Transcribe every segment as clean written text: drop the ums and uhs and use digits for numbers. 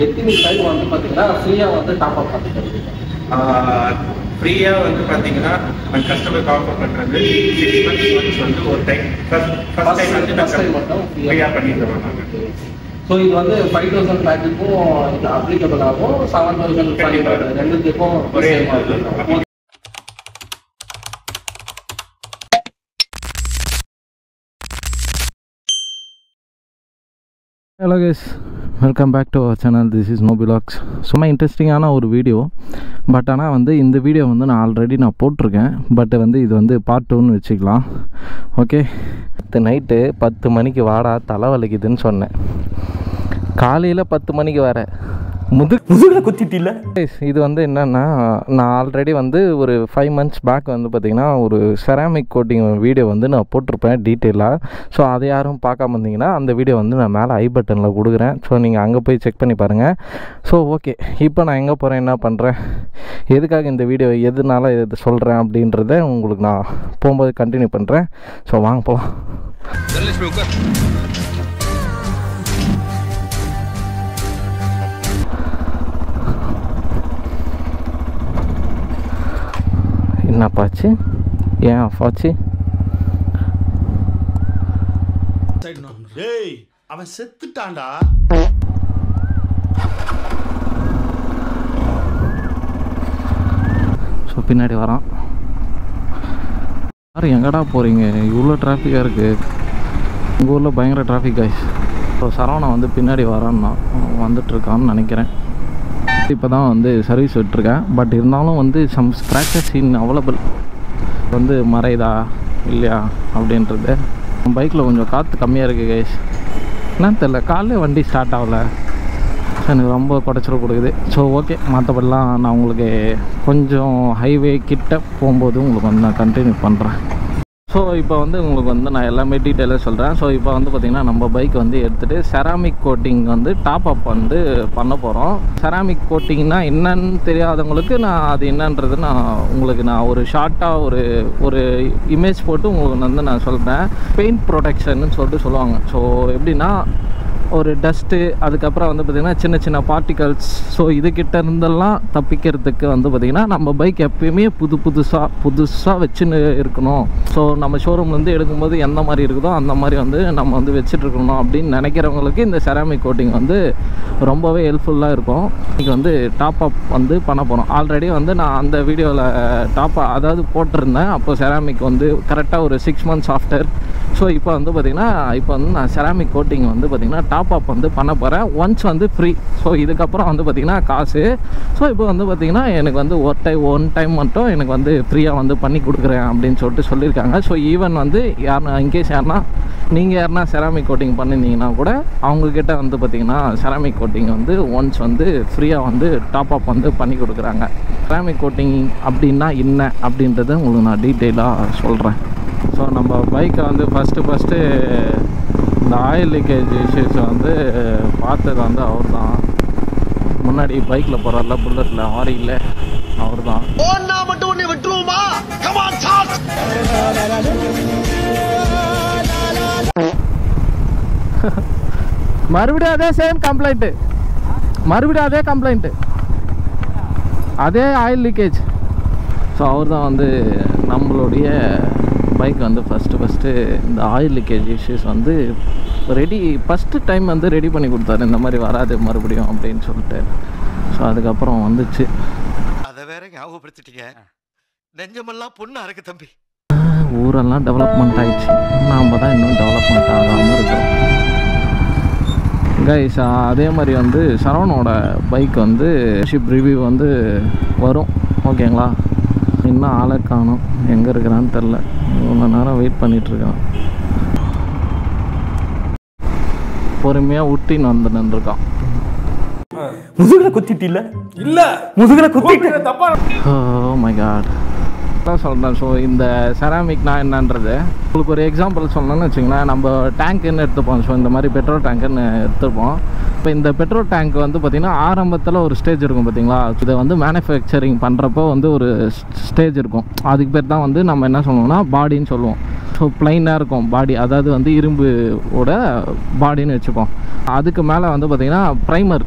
எத்தனை டைம் வந்து பார்த்தீங்கன்னா ஃப்ரீயாக வந்து டாப் அப் பண்ணிக்கிறது? ஃப்ரீயாக வந்து பார்த்தீங்கன்னா நான் கஸ்டமருக்கு ஆஃபர் பண்ணுறது 6 months ஒன்ஸ் வந்து ஒரு டைம் ஃபர்ஸ்ட் டைம் வந்து நான் மட்டும் ஃப்ரீயாக பண்ணி தருவோம் நாங்கள். ஸோ இது வந்து 5000 பேக்குக்கும் இது அப்ளிகபிள் ஆகும், 7500 ரெண்டுத்துக்கும் ஒரே மாதிரி. Hello guys, welcome back to our channel. This is மோபிலாக்ஸ். சும்மா இன்ட்ரெஸ்டிங்கான ஒரு வீடியோ. பட் ஆனால் வந்து இந்த வீடியோ வந்து நான் ஆல்ரெடி போட்டிருக்கேன். பட் வந்து இது வந்து பார்ட் 2ன்னு வச்சுக்கலாம். ஓகே, நைட்டு 10 மணிக்கு வாடா தலை வலிக்குதுன்னு சொன்னேன். காலையில் 10 மணிக்கு வர முதுகில் குத்திட்டில்ல. இது வந்து என்னென்னா, நான் ஆல்ரெடி வந்து ஒரு 5 months பேக் வந்து பார்த்திங்கன்னா ஒரு செராமிக் கோட்டிங் வீடியோ வந்து நான் போட்டிருப்பேன் டீட்டெயிலாக. ஸோ அதை யாரும் பார்க்காம இருந்தீங்கன்னா அந்த வீடியோ வந்து நான் மேலே ஐ பட்டனில் கொடுக்குறேன். ஸோ நீங்கள் அங்கே போய் செக் பண்ணி பாருங்கள். ஸோ ஓகே, இப்போ நான் எங்கே போகிறேன், என்ன பண்ணுறேன், எதுக்காக இந்த வீடியோ, எதுனால இது சொல்கிறேன் அப்படின்றத உங்களுக்கு நான் போகும்போது கண்டினியூ பண்ணுறேன். ஸோ வாங்க போகலாம். என்னப்பாச்சு, ஏன் ஆஃப் ஆச்சு? டேய், அவன் செத்துட்டான்டா. ஸோ பின்னாடி வரான். யார் எங்கடா போகிறீங்க? இவ்வளோ டிராஃபிக்காக இருக்குது. உங்கள் ஊரில் பயங்கர டிராஃபிக் கைஸ். ஸோ சரவணா வந்து பின்னாடி வரான்னா வந்துட்டுருக்கான்னு நினைக்கிறேன். இப்போ தான் வந்து சர்வீஸ் விட்டுருக்கேன். பட் இருந்தாலும் வந்து சம் ஸ்க்ராச்சஸ் இன் அவைலபிள் வந்து மறையுதா இல்லையா அப்படின்றது. பைக்கில் கொஞ்சம் காற்று கம்மியாக இருக்குது கைஸ். என்னன்னு தெரில, காலையில் வண்டி ஸ்டார்ட் ஆகலை. எனக்கு ரொம்ப குடைச்சல் கொடுக்குது. ஸோ ஓகே, மற்றபடிலாம் நான் உங்களுக்கு கொஞ்சம் ஹைவே கிட்ட போகும்போது உங்களுக்கு வந்து நான் கண்டினியூ பண்ணுறேன். ஸோ இப்போ வந்து உங்களுக்கு வந்து நான் எல்லாமே டீட்டெயிலாக சொல்கிறேன். ஸோ இப்போ வந்து பார்த்திங்கன்னா நம்ம பைக் வந்து எடுத்துகிட்டு செராமிக் கோட்டிங் வந்து டாப் அப் வந்து பண்ண போகிறோம். செராமிக் கோட்டிங்னா என்னன்னு தெரியாதவங்களுக்கு நான் அது என்னன்றது உங்களுக்கு ஒரு ஷார்ட்டாக ஒரு இமேஜ் போட்டு உங்களுக்கு வந்து நான் சொல்கிறேன். பெயிண்ட் ப்ரொடெக்ஷன்னு சொல்லுவாங்க. ஸோ எப்படின்னா, ஒரு டஸ்ட்டு, அதுக்கப்புறம் வந்து பார்த்திங்கன்னா சின்ன சின்ன பார்ட்டிகல்ஸ். ஸோ இதுக்கிட்ட இருந்தெல்லாம் தப்பிக்கிறதுக்கு வந்து பார்த்திங்கன்னா நம்ம பைக் எப்பயுமே புதுசாக வச்சுன்னு இருக்கணும். ஸோ நம்ம ஷோரூம்லேருந்து எடுக்கும்போது எந்த மாதிரி இருக்குதோ அந்த மாதிரி வந்து நம்ம வந்து வச்சுட்ருக்கணும் அப்படின்னு நினைக்கிறவங்களுக்கு இந்த செராமிக் கோட்டிங் வந்து ரொம்பவே ஹெல்ப்ஃபுல்லாக இருக்கும். இன்றைக்கி வந்து டாப் அப் வந்து பண்ண போகிறோம். ஆல்ரெடி வந்து நான் அந்த வீடியோவில் அதாவது போட்டிருந்தேன். அப்போ செராமிக் வந்து கரெக்டாக ஒரு 6 months ஆஃப்டர். ஸோ இப்போ வந்து பார்த்திங்கன்னா நான் செராமிக் கோட்டிங் வந்து பார்த்திங்கன்னா டாப் அப் வந்து பண்ண போகிறேன். ஒன்ஸ் வந்து ஃப்ரீ. ஸோ இதுக்கப்புறம் வந்து பார்த்திங்கன்னா காசு. ஸோ இப்போ வந்து பார்த்திங்கன்னா எனக்கு வந்து ஒன் டைம் மட்டும் எனக்கு வந்து ஃப்ரீயாக வந்து பண்ணி கொடுக்குறேன் அப்படின்னு சொல்லிட்டு சொல்லியிருக்காங்க. ஸோ ஈவன் வந்து இன்கேஸ் நீங்கள் யாருன்னா செராமிக் கோட்டிங் பண்ணியிருந்தீங்கன்னா கூட அவங்கக்கிட்ட வந்து பார்த்திங்கன்னா செராமிக் கோட்டிங் வந்து ஒன்ஸ் வந்து ஃப்ரீயாக வந்து டாப் அப் வந்து பண்ணி கொடுக்குறாங்க. செராமிக் கோட்டிங் அப்படின்னா என்ன அப்படின்றத உங்களுக்கு நான் டீட்டெயிலாக சொல்கிறேன். ஸோ நம்ம பைக்கை வந்து ஃபஸ்ட்டு இந்த ஆயில் லீக்கேஜ் இஷ்யூஸை வந்து பார்த்தது வந்து அவர் தான். முன்னாடி பைக்கில் போகிறார்ல, புல்லட்டில் ஆரியில், அவர் தான். மறுபடியும் அதே சேம் கம்ப்ளைண்ட்டு, மறுபடியும் அதே கம்ப்ளைண்ட்டு, அதே ஆயில் லீக்கேஜ். ஸோ அவர் தான் வந்து நம்மளுடைய பைக் வந்து ஃபஸ்ட்டு இந்த ஆயில் லீக்கேஜ் இஷ்யூஸ் வந்து ஃபஸ்ட்டு டைம் வந்து ரெடி பண்ணி கொடுத்தாரு. இந்த மாதிரி வராது மறுபடியும் அப்படின்னு சொல்லிட்டு. ஸோ அதுக்கப்புறம் வந்துச்சு. அதை வேற ஞாபகப்படுத்திட்டீங்க. நெஞ்சமெல்லாம் பொண்ணா இருக்கு தம்பி. ஊரெல்லாம் டெவலப்மெண்ட் ஆயிடுச்சு, நாம் தான் இன்னும் டெவலப்மெண்ட் ஆகாமல் இருக்கோம் கைஸ். அதே மாதிரி வந்து சரவணோட பைக் வந்து ஷிப் ரிவ்யூ வந்து வரும். ஓகேங்களா? இன்னும் ஆளை காணும், எங்கே இருக்கிறான்னு தெரில. இவ்வளோ நேரம் வெயிட் பண்ணிகிட்ருக்கான். பொறுமையாக ஊட்டின்னு வந்து நின்றுருக்கான். முதுகில் குத்திட்டில்ல? இல்லை, முதுகில் குத்திட்டு தப்பா. ஓ மை காட், தான் சொல்கிறேன். ஸோ இந்த செராமிக்னா என்னன்றது உங்களுக்கு ஒரு எக்ஸாம்பிள் சொல்லணும்னு வச்சிங்களேன். நம்ம டேங்க்குன்னு எடுத்துப்போம். ஸோ இந்த மாதிரி பெட்ரோல் டேங்க்குன்னு எடுத்துப்போம். இப்போ இந்த பெட்ரோல் டேங்க் வந்து பார்த்திங்கன்னா ஆரம்பத்தில் ஒரு ஸ்டேஜ் இருக்கும் பார்த்தீங்களா. இதை வந்து மேனுஃபேக்சரிங் பண்ணுறப்போ வந்து ஒரு ஸ்டேஜ் இருக்கும். அதுக்கு பேர் தான் வந்து நம்ம என்ன சொல்லுவோம்னா பாடின்னு சொல்லுவோம். ஸோ ப்ளைனாக இருக்கும் பாடி, அதாவது வந்து இரும்போட பாடின்னு வச்சுப்போம். அதுக்கு மேலே வந்து பார்த்திங்கன்னா ப்ரைமர்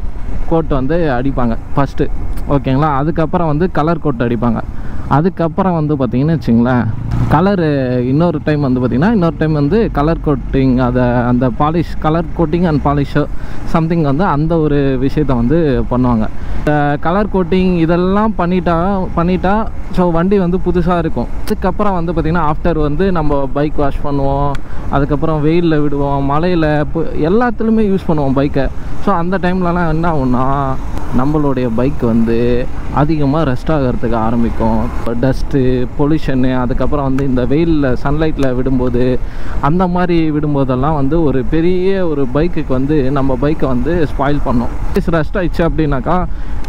கோட் வந்து அடிப்பாங்க ஃபஸ்ட்டு, ஓகேங்களா. அதுக்கப்புறம் வந்து கலர் கோட் அடிப்பாங்க. அதுக்கப்புறம் வந்து பார்த்திங்கன்னு வச்சுங்களேன் கலரு இன்னொரு டைம் வந்து கலர் கோட்டிங், அதை அந்த பாலிஷ் கலர் கோட்டிங் அண்ட் பாலிஷோ சம்திங் வந்து அந்த ஒரு விஷயத்தை வந்து பண்ணுவாங்க. கலர் கோட்டிங் இதெல்லாம் பண்ணிட்டா ஸோ வண்டி வந்து புதுசாக இருக்கும். அதுக்கப்புறம் வந்து பார்த்திங்கன்னா ஆஃப்டர் வந்து நம்ம பைக் வாஷ் பண்ணுவோம், அதுக்கப்புறம் வெயிலில் விடுவோம், மழையில் எல்லாத்துலேயுமே யூஸ் பண்ணுவோம் பைக்கை. ஸோ அந்த டைம்லலாம் என்ன ஆகும்னா நம்மளுடைய பைக் வந்து அதிகமாக ரெஸ்ட் ஆகிறதுக்கு ஆரம்பிக்கும். டஸ்ட்டு, பொல்யூஷனு, அதுக்கப்புறம் வந்து இந்த வெயிலில் சன்லைட்டில் விடும்போது அந்த மாதிரி விடும்போதெல்லாம் வந்து ஒரு பெரிய ஒரு பைக்குக்கு வந்து நம்ம பைக்கை வந்து ஸ்பாயில் பண்ணோம். ரெஸ்ட் ஆயிடுச்சு அப்படின்னாக்கா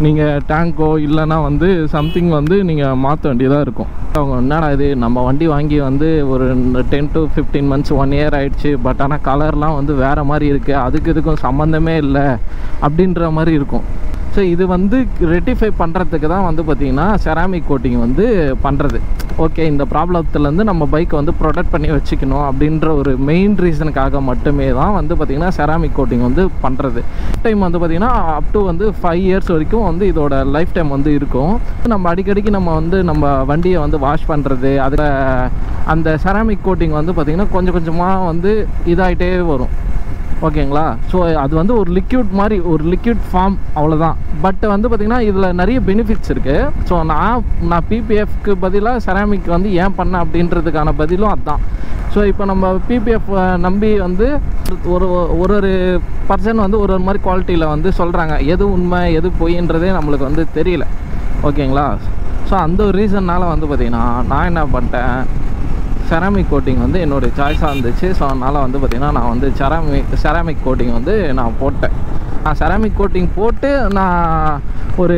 நீங்கள் டேங்கோ இல்லைனா வந்து சம்திங் வந்து நீங்கள் மாற்ற வேண்டியதாக இருக்கும். அவங்க என்னடா இது நம்ம வண்டி வாங்கி வந்து ஒரு 10 to 15 months 1 year ஆகிடுச்சு, பட் ஆனால் கலர்லாம் வந்து வேறு மாதிரி இருக்குது, அதுக்கு இதுக்கும் சம்மந்தமே இல்லை அப்படின்ற மாதிரி இருக்கும். ஸோ இது வந்து ரெட்டிஃபை பண்ணுறதுக்கு தான் வந்து பார்த்திங்கன்னா செராமிக் கோட்டிங் வந்து பண்ணுறது. ஓகே, இந்த ப்ராப்ளத்துலேருந்து நம்ம பைக்கை வந்து ப்ரொடெக்ட் பண்ணி வச்சுக்கணும் அப்படின்ற ஒரு மெயின் ரீசனுக்காக மட்டுமே தான் வந்து பார்த்திங்கன்னா செராமிக் கோட்டிங் வந்து பண்ணுறது. டைம் வந்து பார்த்திங்கன்னா அப் டு வந்து 5 years வரைக்கும் வந்து இதோட லைஃப் டைம் வந்து இருக்கும். நம்ம அடிக்கடிக்கு நம்ம வண்டியை வந்து வாஷ் பண்ணுறது, அதில் அந்த செராமிக் கோட்டிங் வந்து பார்த்திங்கன்னா கொஞ்சம் கொஞ்சமாக வந்து இதாகிட்டே வரும், ஓகேங்களா. ஸோ அது வந்து ஒரு லிக்யூட் மாதிரி, ஒரு லிக்யூட் ஃபார்ம், அவ்வளோதான். பட் வந்து பார்த்திங்கன்னா இதில் நிறைய பெனிஃபிட்ஸ் இருக்குது. ஸோ நான் பிபிஎஃப்க்கு பதிலாக செராமிக் வந்து ஏன் பண்ணேன் அப்படின்றதுக்கான பதிலும் அதுதான். ஸோ இப்போ நம்ம பிபிஎஃப் நம்பி வந்து ஒரு பர்சன் வந்து ஒரு மாதிரி குவாலிட்டியில் வந்து சொல்கிறாங்க, எது உண்மை எது பொய்ன்றதே நம்மளுக்கு வந்து தெரியல, ஓகேங்களா. ஸோ அந்த ஒரு ரீசன்னால் வந்து பார்த்திங்கன்னா நான் என்ன பண்ணிட்டேன், செராமிக் கோட்டிங் வந்து என்னோடய சாய்ஸாக இருந்துச்சு. ஸோ அதனால் வந்து பார்த்திங்கன்னா நான் வந்து செராமிக் கோட்டிங் வந்து நான் போட்டேன். நான் செராமிக் கோட்டிங் போட்டு நான் ஒரு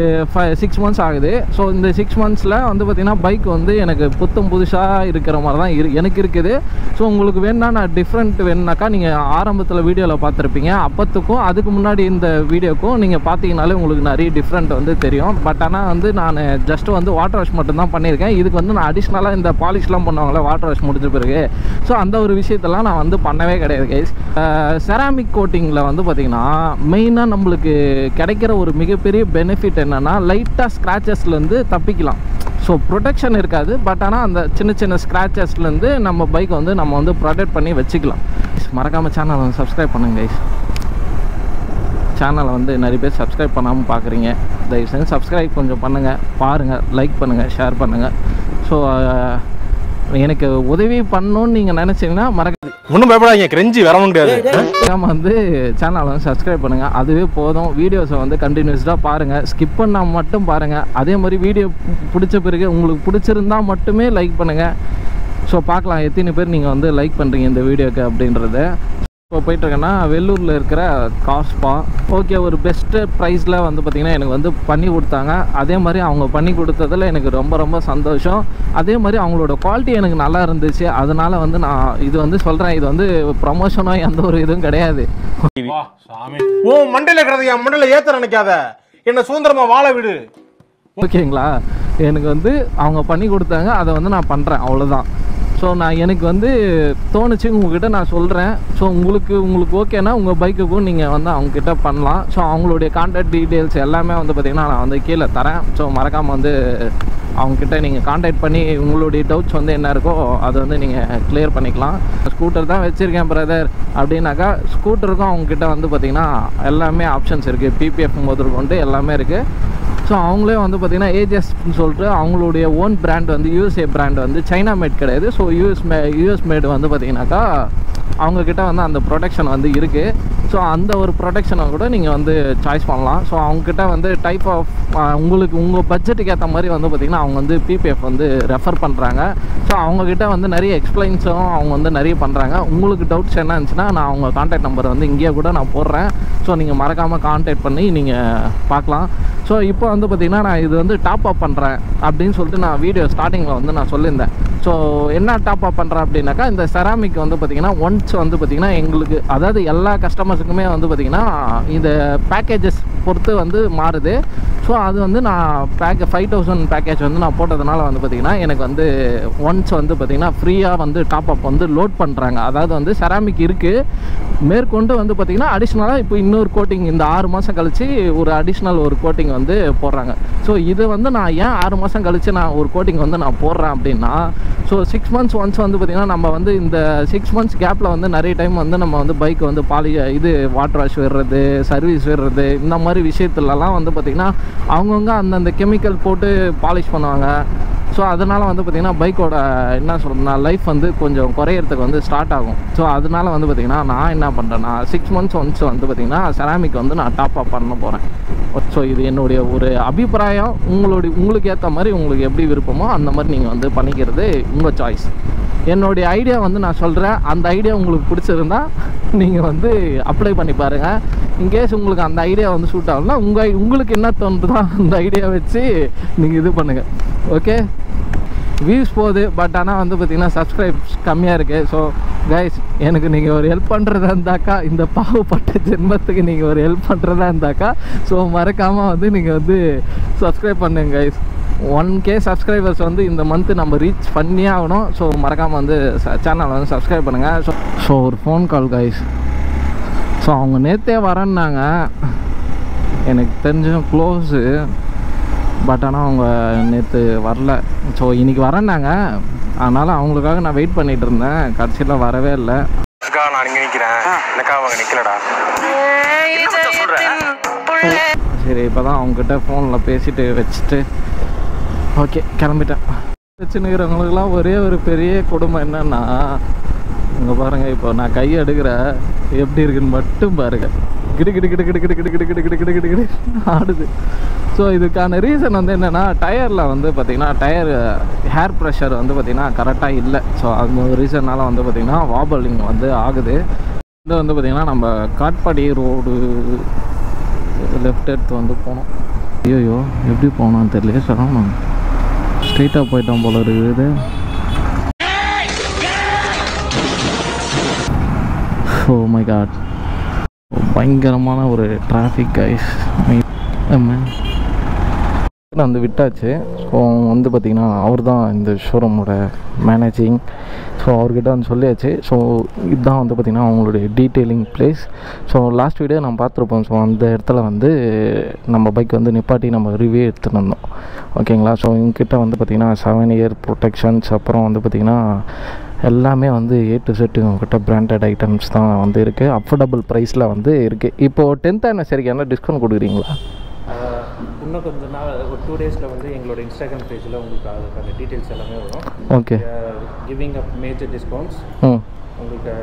6 months ஆகுது. ஸோ இந்த 6 monthsல வந்து பார்த்திங்கன்னா பைக் வந்து எனக்கு புதுசாக இருக்கிற மாதிரி தான் எனக்கு இருக்குது. ஸோ உங்களுக்கு வேணுன்னா நான் டிஃப்ரெண்ட் வேணுனாக்கா நீங்கள் ஆரம்பத்தில் வீடியோவில் பார்த்துருப்பீங்க, அப்போத்துக்கும் அதுக்கு முன்னாடி இந்த வீடியோக்கும் நீங்கள் பார்த்தீங்கனாலே உங்களுக்கு நிறைய டிஃப்ரெண்ட் வந்து தெரியும். பட் ஆனால் வந்து நான் ஜஸ்ட்டு வந்து வாட்டர் வாஷ் மட்டும்தான் பண்ணியிருக்கேன். இதுக்கு வந்து நான் அடிஷ்னலாக இந்த பாலிஷ்லாம் பண்ணுவாங்களே வாட்டர் வாஷ் முடிஞ்ச பிறகு, ஸோ அந்த ஒரு விஷயத்தெல்லாம் நான் வந்து பண்ணவே கிடையாது கைஸ். செராமிக் கோட்டிங்கில் வந்து பார்த்திங்கன்னா மெயினாக நம்மளுக்கு கிடைக்கிற ஒரு மிகப்பெரிய பெனிஃபிட் என்னன்னா லைட்டாக ஸ்க்ராச்சஸ்லேருந்து தப்பிக்கலாம். ஸோ ப்ரொடெக்ஷன் இருக்காது, பட் ஆனால் அந்த சின்ன ஸ்க்ராச்சஸ்லேருந்து நம்ம பைக்கை வந்து நம்ம வந்து ப்ரொடெக்ட் பண்ணி வச்சுக்கலாம். மறக்காமல் சேனலை வந்து சப்ஸ்கிரைப் பண்ணுங்க கைஸ். சேனலை வந்து நிறைய பேர் சப்ஸ்கிரைப் பண்ணாமல் பார்க்குறீங்க, தயவு செஞ்சு சப்ஸ்கிரைப் கொஞ்சம் பண்ணுங்கள், பாருங்கள், லைக் பண்ணுங்கள், ஷேர் பண்ணுங்கள். ஸோ எனக்கு உதவி பண்ணணும்னு நீங்கள் நினச்சிங்கன்னா ஒன்றும் பயப்படாதீங்க, கிரெஞ்சி வரவும் முடியாது. வந்து சேனலை வந்து சப்ஸ்கிரைப் பண்ணுங்கள், அதுவே போதும். வீடியோஸை வந்து கண்டினியூஸ்டாக பாருங்கள், ஸ்கிப் பண்ணால் மட்டும் பாருங்கள். அதே மாதிரி வீடியோ பிடிச்ச பிறகு உங்களுக்கு பிடிச்சிருந்தா மட்டுமே லைக் பண்ணுங்கள். ஸோ பார்க்கலாம் எத்தனை பேர் நீங்கள் வந்து லைக் பண்ணுறீங்க இந்த வீடியோக்கு அப்படின்றத. இப்போ போயிட்டுருக்கேன்னா வெள்ளூரில் இருக்கிற காஸ்பா. ஓகே, ஒரு பெஸ்ட்டு ப்ரைஸில் வந்து பார்த்திங்கன்னா எனக்கு வந்து பண்ணி கொடுத்தாங்க. அதே மாதிரி அவங்க பண்ணி கொடுத்ததில் எனக்கு ரொம்ப சந்தோஷம். அதே மாதிரி அவங்களோட குவாலிட்டி எனக்கு நல்லா இருந்துச்சு. அதனால் வந்து நான் இது வந்து சொல்கிறேன், இது வந்து ப்ரமோஷனோ எந்த ஒரு இதுவும் கிடையாது. ஓ மண்டையில் இருக்கிறது என் மண்டையில் ஏற்ற நினைக்காத, என்ன சுதந்திரமாக வாழ விடு, ஓகேங்களா. எனக்கு வந்து அவங்க பண்ணி கொடுத்தாங்க, அதை வந்து நான் பண்ணுறேன், அவ்வளோதான். ஸோ நான் எனக்கு வந்து தோணுச்சு உங்கள்கிட்ட நான் சொல்கிறேன். ஸோ உங்களுக்கு ஓகேனா உங்கள் பைக்குக்கும் நீங்கள் வந்து அவங்கக்கிட்ட பண்ணலாம். ஸோ அவங்களுடைய கான்டாக்ட் டீட்டெயில்ஸ் எல்லாமே வந்து பார்த்திங்கன்னா நான் வந்து கீழே தரேன். ஸோ மறக்காமல் வந்து அவங்கக்கிட்ட நீங்கள் கான்டாக்ட் பண்ணி உங்களுடைய டவுட்ஸ் வந்து என்ன இருக்கோ அதை வந்து நீங்கள் கிளியர் பண்ணிக்கலாம். ஸ்கூட்டர் தான் வச்சுருக்கேன் பிரதர் அப்படின்னாக்கா ஸ்கூட்டருக்கும் அவங்கக்கிட்ட வந்து பார்த்திங்கன்னா எல்லாமே ஆப்ஷன்ஸ் இருக்குது, பிபிஎஃப் முதற்கொண்டு எல்லாமே இருக்குது. ஸோ அவங்களே வந்து பார்த்திங்கன்னா ஏஜஸ்ன்னு சொல்லிட்டு அவங்களுடைய ஓன் பிராண்ட் வந்து யூஎஸ்ஏ பிராண்ட் வந்து சைனா மேட் கிடையாது. ஸோ யூஎஸ் மேடு வந்து பார்த்திங்கனாக்கா அவங்கக்கிட்ட வந்து அந்த ப்ரொடெக்ஷன் வந்து இருக்குது. ஸோ அந்த ஒரு ப்ரொடெக்ஷனை கூட நீங்கள் வந்து சாய்ஸ் பண்ணலாம். ஸோ அவங்கக்கிட்ட வந்து டைப் ஆஃப் உங்களுக்கு உங்கள் பட்ஜெட்டுக்கு ஏற்ற மாதிரி வந்து பார்த்திங்கன்னா அவங்க வந்து பிபிஎஃப் வந்து ரெஃபர் பண்ணுறாங்க. ஸோ அவங்கக்கிட்ட வந்து நிறைய எக்ஸ்பிளைன்ஸும் அவங்க வந்து நிறைய பண்ணுறாங்க. உங்களுக்கு டவுட்ஸ் என்ன இருந்துச்சுன்னா நான் அவங்க கான்டாக்ட் நம்பர் வந்து இங்கேயே கூட நான் போடுறேன். ஸோ நீங்கள் மறக்காமல் கான்டாக்ட் பண்ணி நீங்கள் பார்க்கலாம். ஸோ இப்போ வந்து பார்த்திங்கன்னா நான் இது வந்து டாப் அப் பண்ணுறேன் அப்படின்னு சொல்லிட்டு நான் வீடியோ ஸ்டார்டிங்கில் வந்து நான் சொல்லியிருந்தேன். ஸோ என்ன டாப் அப் பண்ணுறேன் அப்படின்னாக்கா இந்த செராமிக் வந்து பார்த்திங்கன்னா ஒன்ஸ் வந்து பார்த்திங்கன்னா எங்களுக்கு அதாவது எல்லா கஸ்டமர்ஸுக்குமே வந்து பார்த்திங்கன்னா இந்த பேக்கேஜஸ் பொறுத்து வந்து மாறுது. ஸோ ஸோ அது வந்து நான் 5000 பேக்கேஜ் வந்து நான் போட்டதுனால வந்து பார்த்திங்கன்னா எனக்கு வந்து ஒன்ஸ் வந்து பார்த்திங்கன்னா ஃப்ரீயாக வந்து டாப் அப் வந்து லோட் பண்ணுறாங்க. அதாவது வந்து செராமிக் இருக்குது, மேற்கொண்டு வந்து பார்த்திங்கன்னா அடிஷ்னலாக இப்போ இன்னொரு கோட்டிங் இந்த 6 மாதம் கழித்து ஒரு அடிஷ்னல் ஒரு கோட்டிங் வந்து போடுறாங்க. ஸோ இது வந்து நான் ஏன் 6 மாதம் கழித்து நான் ஒரு கோட்டிங் வந்து நான் போடுறேன் அப்படின்னா, ஸோ 6 months ஒன்ஸ் வந்து பார்த்திங்கன்னா நம்ம வந்து இந்த 6 months கேப்பில் வந்து நிறைய டைம் வந்து நம்ம வந்து பைக் வந்து இது வாட்டர் வாஷ் விடுறது, சர்வீஸ் விடுறது, இந்த மாதிரி விஷயத்துலலாம் வந்து பார்த்திங்கன்னா அவங்கவுங்க அந்தந்த கெமிக்கல் போட்டு பாலிஷ் பண்ணுவாங்க. ஸோ அதனால் வந்து பார்த்திங்கன்னா பைக்கோட என்ன சொல்கிறதுனா லைஃப் வந்து கொஞ்சம் குறையிறதுக்கு வந்து ஸ்டார்ட் ஆகும். ஸோ அதனால் வந்து பார்த்திங்கன்னா நான் என்ன பண்ணுறேன்னா 6 months ஒன்ஸ் வந்து பார்த்திங்கன்னா செராமிக் வந்து நான் டாப் அப் பண்ண போகிறேன். ஸோ இது என்னுடைய ஒரு அபிப்பிராயம். உங்களுக்கு ஏற்ற மாதிரி உங்களுக்கு எப்படி விருப்பமோ அந்த மாதிரி நீங்கள் வந்து பண்ணிக்கிறது உங்கள் சாய்ஸ். என்னுடைய ஐடியா வந்து நான் சொல்கிறேன், அந்த ஐடியா உங்களுக்கு பிடிச்சிருந்தா நீங்கள் வந்து அப்ளை பண்ணி பாருங்கள். இன்கேஸ் உங்களுக்கு அந்த ஐடியா வந்து சூட் ஆகும்னா உங்களுக்கு என்ன தோணுதோ அந்த ஐடியா வச்சு நீங்கள் இது பண்ணுங்கள். ஓகே, வியூஸ் போகுது, பட் ஆனால் வந்து பார்த்திங்கன்னா சப்ஸ்கிரைப்ஸ் கம்மியாக இருக்குது. ஸோ கைஸ், எனக்கு நீங்கள் ஒரு ஹெல்ப் பண்ணுறதா இருந்தாக்கா, இந்த பாவப்பட்ட ஜென்மத்துக்கு நீங்கள் ஒரு ஹெல்ப் பண்ணுறதா இருந்தாக்கா, ஸோ மறக்காமல் வந்து நீங்கள் வந்து சப்ஸ்கிரைப் பண்ணுங்க கைஸ். 1K சப்ஸ்கிரைபர்ஸ் வந்து இந்த மந்த்து நம்ம ரீச் பண்ணியே ஆகணும். ஸோ மறக்காமல் வந்து சேனலை வந்து சப்ஸ்கிரைப் பண்ணுங்கள். ஸோ ஒரு ஃபோன் கால் கைஸ். ஸோ அவங்க நேற்றே வரேன்னாங்க, எனக்கு தெரிஞ்ச க்ளோஸு, பட் ஆனால் அவங்க நேற்று வரல. ஸோ இன்றைக்கி வரேன்னாங்க, அதனால் அவங்களுக்காக நான் வெயிட் பண்ணிகிட்டு இருந்தேன். கடைசியில் வரவே இல்லை. நான் இங்கே நிற்கிறேன், எனக்கா அவங்க நிற்கலடா. சரி, இப்போ தான் அவங்ககிட்ட ஃபோனில் பேசிட்டு வச்சுட்டு ஓகே கிளம்பிட்டேன். வச்சுன்னுக்கிறவங்களுக்குலாம் ஒரே ஒரு பெரிய கொடுமை என்னென்னா, இங்கே பாருங்கள், இப்போ நான் கை எடுக்கிறேன் எப்படி இருக்குன்னு மட்டும் பாருங்கள், கிடு கிடு கிடு கிடு கிடு கிடு கிடு கிடு கிடு கிடு கிடு ஆடுது. ஸோ இதுக்கான ரீசன் வந்து என்னென்னா, டயரில் வந்து பார்த்திங்கன்னா டயர் ஹேர் ப்ரெஷர் வந்து பார்த்திங்கன்னா கரெக்டாக இல்லை. ஸோ அந்த ரீசனால் வந்து பார்த்திங்கன்னா வாபலிங் வந்து ஆகுது. இது வந்து பார்த்திங்கன்னா நம்ம காட்பாடி ரோடு லெஃப்ட் எடுத்து வந்து போனோம். ஐயோ எப்படி போனோன்னு தெரியல, சொல்லணும் ஸ்ட்ரெயிட்டாக போயிட்டோம் போல இருக்குது. ஓ மை காட், பயங்கரமான ஒரு டிராஃபிக் கைஸ். வந்து விட்டாச்சு. ஸோ வந்து பார்த்திங்கன்னா அவர் தான் இந்த ஷோரூமோட மேனேஜிங். ஸோ அவர்கிட்ட வந்து சொல்லியாச்சு. ஸோ இதுதான் வந்து பார்த்திங்கன்னா அவங்களுடைய detailing place. So last video நம்ம பார்த்துருப்போம். ஸோ அந்த இடத்துல வந்து நம்ம பைக் வந்து நிப்பாட்டி நம்ம ரிவ்யூ எடுத்துகிட்டு வந்தோம். ஓகேங்களா. ஸோ இவங்ககிட்ட வந்து பார்த்திங்கன்னா 7 year ப்ரொடெக்ஷன்ஸ், அப்புறம் வந்து பார்த்திங்கன்னா எல்லாமே வந்து A to Z உங்கள்கிட்ட பிராண்டட் ஐட்டம்ஸ் தான் வந்து இருக்குது. அஃபோர்டபுள் ப்ரைஸில் வந்து இருக்குது. இப்போது 10th anniversary என்ன டிஸ்கவுண்ட் கொடுக்குறீங்களா? இன்னும் கொஞ்சம் நாள் ஒரு 2 days வந்து எங்களோட இன்ஸ்டாகிராம் பேஜில் உங்களுக்கு அதுக்கான டீட்டெயில்ஸ் எல்லாமே வரும். Okay, giving up major discounts. உங்களுக்கு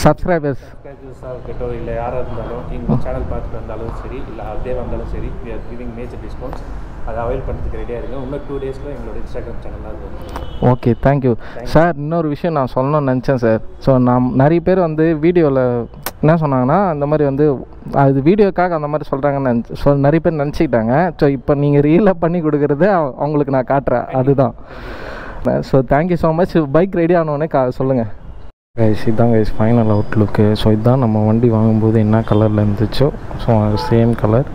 சப்ஸ்கிரைபர்ஸாக இருக்கட்டும், இல்லை யாராக இருந்தாலும் எங்கள் சேனல் பார்த்துட்டு வந்தாலும் சரி, இல்லை அப்படியே வந்தாலும் சரி, we are giving major discounts. அதை அவைல் பண்ணுறதுக்கு ரெடியாக இருக்குது. இன்னும் 2 days எங்களோட இன்ஸ்டாகிராம் சேனலாக இருக்கும். Okay, thank you sir. இன்னொரு விஷயம் நான் சொல்லணும்னு நினச்சேன் சார். ஸோ நான் நிறைய பேர் வந்து வீடியோவில் என்ன சொன்னாங்கன்னா, அந்த மாதிரி வந்து அது வீடியோக்காக அந்த மாதிரி சொல்கிறாங்கன்னு நிறைய பேர் நினச்சிக்கிட்டாங்க. ஸோ இப்போ நீங்கள் ரீலாக பண்ணி கொடுக்குறது அவங்களுக்கு நான் காட்டுறேன், அதுதான். So thank you so much. Bike ready ஆனோடனே சொல்லுங்கள் கைஸ். இதுதான் கைஸ் ஃபைனல் அவுட்லுக்கு. ஸோ இதுதான் நம்ம வண்டி வாங்கும்போது என்ன கலரில் இருந்துச்சோ, ஸோ சேம் கலர்,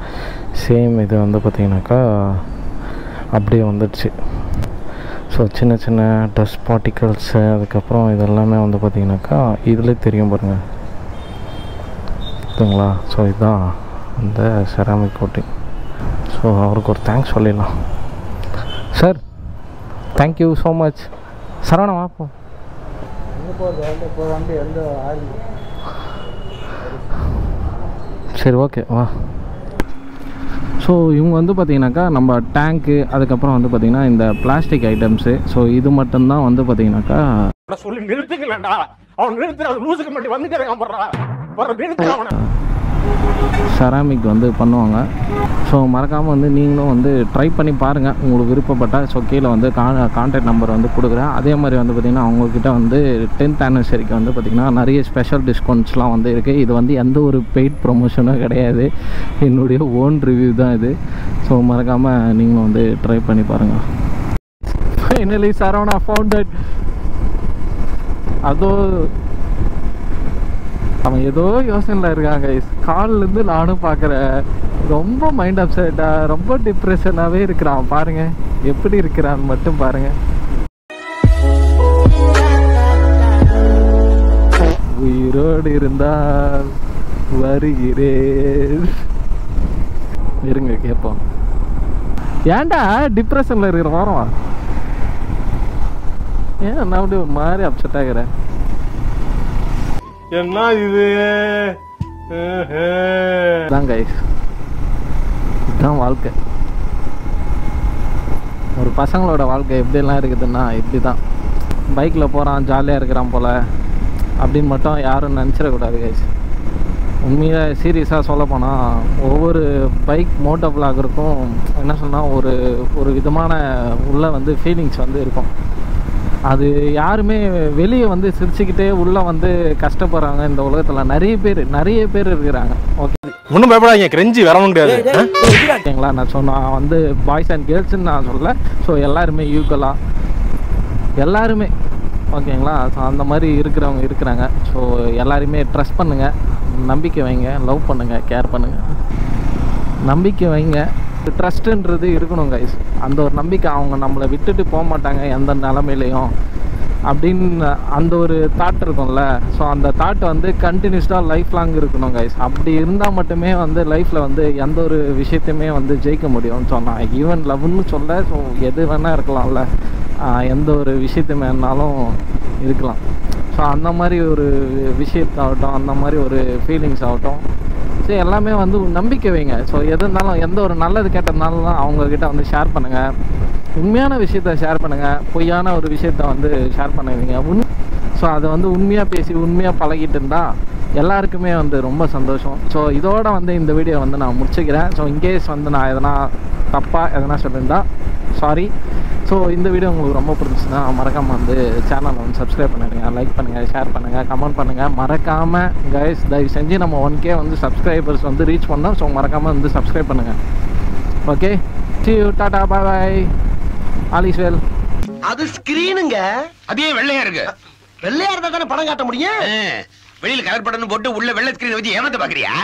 சேம் இது வந்து பார்த்திங்கனாக்கா அப்படியே வந்துடுச்சு. ஸோ சின்ன சின்ன டஸ்ட் பார்ட்டிகல்ஸு, அதுக்கப்புறம் இதெல்லாமே வந்து பார்த்திங்கனாக்கா இதில் தெரியும் பாருங்கள், ஓகேங்களா. ஸோ இதுதான் அந்த செராமிக் கோட்டிங். ஸோ அவருக்கு ஒரு தேங்க்ஸ் சொல்லிடலாம் sir. Thank you so much. Saravana வாப்போம். சரி ஓகே வா. ஸோ இவங்க வந்து பார்த்திங்கனாக்கா நம்ம டேங்க்கு, அதுக்கப்புறம் வந்து பார்த்திங்கன்னா இந்த பிளாஸ்டிக் ஐட்டம்ஸு, ஸோ இது மட்டும்தான் வந்து பார்த்திங்கனாக்கா சொல்லி நிறுத்துக்கலடா, அவன் நிறுத்துற லூசுக்கு மட்டும் வந்துட்டு செராமிக் வந்து பண்ணுவாங்க. ஸோ மறக்காமல் வந்து நீங்களும் வந்து ட்ரை பண்ணி பாருங்கள் உங்களுக்கு விருப்பப்பட்டால். ஸோ கீழே வந்து கான்டாக்ட் நம்பர் வந்து கொடுக்குறேன். அதே மாதிரி வந்து பார்த்திங்கன்னா அவங்கக்கிட்ட வந்து 10th anniversary வந்து பார்த்திங்கன்னா நிறைய ஸ்பெஷல் டிஸ்கவுண்ட்ஸ்லாம் வந்து இருக்குது. இது வந்து எந்த ஒரு பெய்ட் ப்ரொமோஷனும் கிடையாது, என்னுடைய ஓன் ரிவ்யூ தான் இது. ஸோ மறக்காமல் நீங்களும் வந்து ட்ரை பண்ணி பாருங்கள். Finally Saravana founded. அதோ அவன் ஏதோ யோசனையில் இருக்காங்க. காலிலேருந்து நானும் பார்க்குறேன். ரொம்ப மைண்ட் அப்செட்டா, ரொம்ப டிப்ரெஷனாகவே இருக்கிறான். பாருங்க எப்படி இருக்கிறான்னு மட்டும் பாருங்க. உயிரோடு இருந்தால் வருகிறேன். இருங்க கேட்போம். ஏன்டா டிப்ரெஷனில் இருக்கிற வாரம்? ஏன் நான் அப்படி ஒரு மாதிரி அப்செட் ஆகிறேன்? என்ன இது? இதான் கைஸ், இதுதான் வாழ்க்கை. ஒரு பசங்களோட வாழ்க்கை எப்படிலாம் இருக்குதுன்னா இப்படி தான். பைக்கில் போகிறான், ஜாலியாக இருக்கிறான் போல் அப்படின்னு மட்டும் யாரும் நினச்சிடக்கூடாது கைஸ். உண்மையாக சீரியஸாக சொல்ல போனால் ஒவ்வொரு பைக் மோட்டோ விளாகருக்கும் என்ன சொன்னால் ஒரு விதமான உள்ள வந்து ஃபீலிங்ஸ் வந்து இருக்கும். அது யாருமே வெளியே வந்து சிரிச்சுக்கிட்டே உள்ளே வந்து கஷ்டப்படுறாங்க இந்த உலகத்தில் நிறைய பேர் இருக்கிறாங்க. ஓகே, ஒன்றும் பயப்படாதீங்க, கிரெஞ்சி வரவும் கிடையாது. ஓகேங்களா? நான் வந்து பாய்ஸ் அண்ட் கேர்ள்ஸ்ன்னு நான் சொல்ல. ஸோ எல்லாருமே ஈக்குவலாக எல்லாருமே ஓகேங்களா? ஸோ அந்த மாதிரி இருக்கிறவங்க இருக்கிறாங்க. ஸோ எல்லாருமே ட்ரஸ்ட் பண்ணுங்கள், நம்பிக்கை வைங்க, லவ் பண்ணுங்கள், கேர் பண்ணுங்கள், நம்பிக்கை வைங்க. ட்ரஸ்ட்டுன்றது இருக்கணும் கைஸ். அந்த ஒரு நம்பிக்கை, அவங்க நம்மளை விட்டுட்டு போக மாட்டாங்க எந்த நிலமையிலையும் அப்படின்னு அந்த ஒரு தாட் இருக்கும்ல. ஸோ அந்த தாட் வந்து கண்டினியூஸ்டாக லைஃப் லாங் இருக்கணும் கைஸ். அப்படி இருந்தால் மட்டுமே வந்து லைஃப்பில் வந்து எந்த ஒரு விஷயத்தையுமே வந்து ஜெயிக்க முடியும்னு சொன்னான். ஈவன் லவ்னு சொல்ல, ஸோ எது வேணால் இருக்கலாம்ல, எந்த ஒரு விஷயத்தையுமேனாலும் இருக்கலாம். ஸோ அந்த மாதிரி ஒரு விஷயத்தாகட்டும், அந்த மாதிரி ஒரு ஃபீலிங்ஸ் ஆகட்டும், ஸோ எல்லாமே வந்து நம்பிக்கை வைங்க. ஸோ எது இருந்தாலும், எந்த ஒரு நல்லது கேட்டதுனாலும் அவங்கக்கிட்ட வந்து ஷேர் பண்ணுங்கள். உண்மையான விஷயத்த ஷேர் பண்ணுங்கள், பொய்யான ஒரு விஷயத்த வந்து ஷேர் பண்ணுவீங்க. ஸோ அதை வந்து உண்மையாக பேசி உண்மையாக பழகிட்டு இருந்தால் எல்லாருக்குமே வந்து ரொம்ப சந்தோஷம். ஸோ இதோட வந்து இந்த வீடியோ வந்து நான் முடிச்சுக்கிறேன். ஸோ இன்கேஸ் வந்து நான் எதனா தப்பாக எதனா சொல்லியிருந்தா சாரி. ஸோ இந்த வீடியோ உங்களுக்கு ரொம்ப பிடிச்சிச்சுன்னா மறக்காமல் வந்து சேனலை வந்து சப்ஸ்கிரைப் பண்ணுங்கள், லைக் பண்ணுங்கள், ஷேர் பண்ணுங்கள், கமெண்ட் பண்ணுங்கள். மறக்காமல் கைஸ் தயவு செஞ்சு நம்ம 1K வந்து சப்ஸ்கிரைபர்ஸ் வந்து ரீச் பண்ணோம். ஸோ மறக்காமல் வந்து சப்ஸ்கிரைப் பண்ணுங்கள். Okay, see you, Tata, bye bye, all is well. அது ஸ்கிரீனுங்க. அதே வெள்ளையா இருக்கு. வெள்ளையா இருந்தா தானே படம் காட்ட முடியும். வெளியில கலர் படம் போட்டு உள்ள வெள்ளை ஸ்கிரீன் வச்சு ஏமாத்த பாக்குறியா?